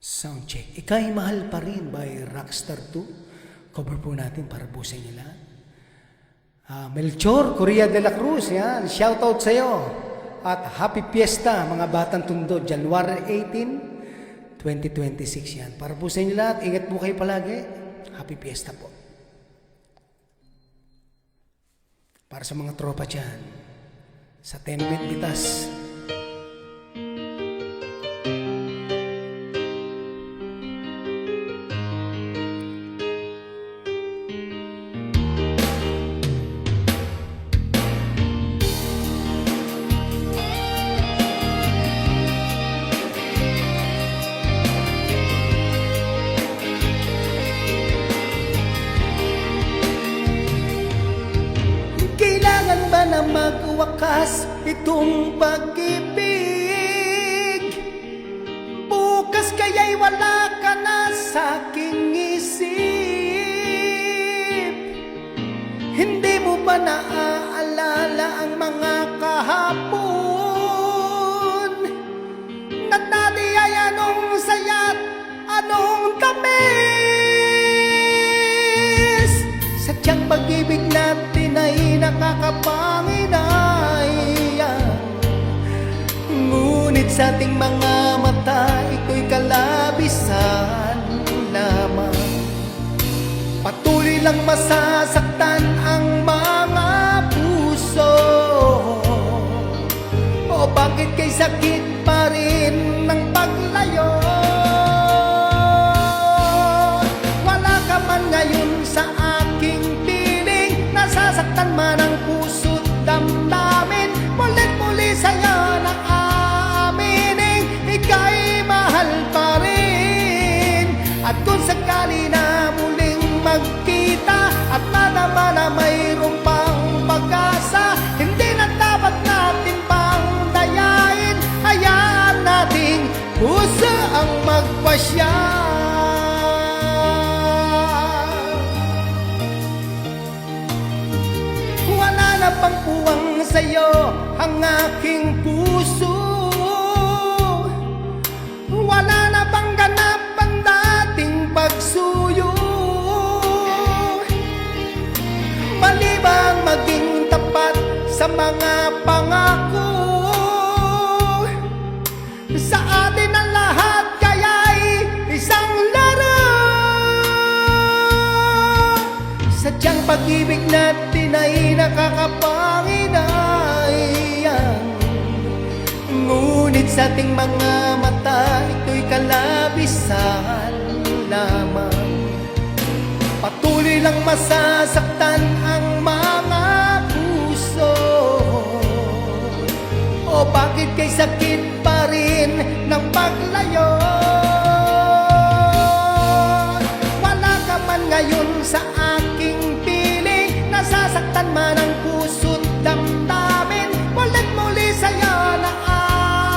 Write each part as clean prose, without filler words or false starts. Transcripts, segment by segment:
Soundcheck. Ika'y mahal pa rin by Rockstar 2. Cover po natin para busin nila. Melchor Correa de la Cruz, yan. Shoutout sa'yo. At Happy Fiesta, mga batang tundo, January 18, 2026 yan. Para po sa inyo lahat, ingat po kayo palagi. Happy Fiesta po. Para sa mga tropa dyan, sa Tenement Bitas. Na magwakas itong pag-ibig. Bukas kaya'y wala ka na sa aking isip. Hindi mo ba naaalala ang mga kahapon? Na dati ay anong saya't anong tamis. Sadyang pag-ibig natin ay nakakapanginayang. Ngunit sa ating mga mata, ito'y kalabisan lamang. Patuloy lang masasaktan ang mga puso. O bakit kay sakit pa rin ng paglayo? Wala ka man ngayon sa aking piling, nasasaktan man ang puso't damdamin. Mulit-muli sa'yo na aaminin, ika'y mahal pa rin. At kung sakali na muling magkita at madama na mayroong pang pag-asa, hindi na dapat natin pang dayain. Hayaan nating puso ang magpasya. Wala na pang puwang sa'yo ang aking puso. Wala na bang ganap ang dating pagsuyo? Mali bang maging tapat sa mga pangako? Sa atin ang lahat kaya'y isang laro. Sadyang pag-ibig natin ay nakakapanginayang. Ngunit sa ating mga mata, ito'y kalabisan lamang. Patuloy lang masasaktan ang mga puso. O bakit kay sakit pa rin ng paglayo? Wala ka man ngayon sa aking piling, nasasaktan man ang puso't damdamin. Mulit-muli sa'yo na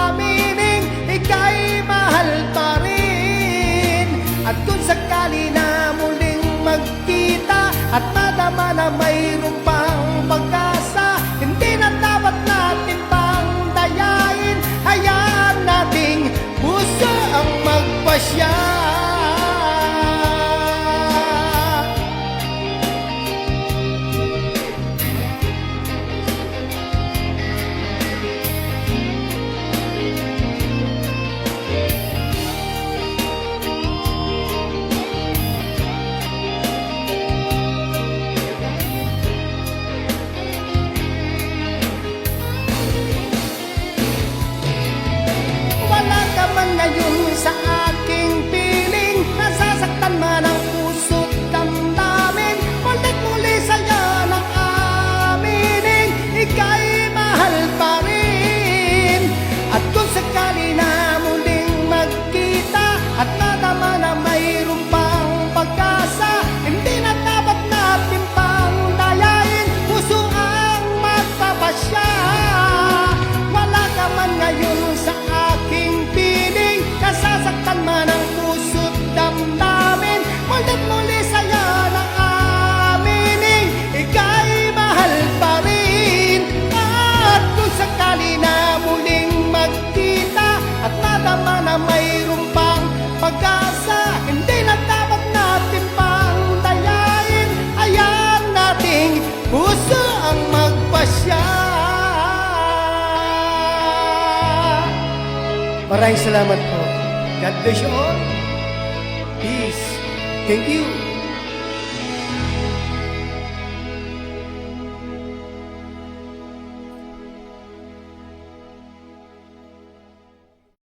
aminin, ika'y mahal pa rin. At kung sakali na muling magkita at madama na mayroong pang pag-asa, hindi na dapat natin pang dayain. Hayaan nating puso ang magpasya. Wala ka man ngayon sa aking piling, Maraming salamat po. God bless you all. Peace. Thank you.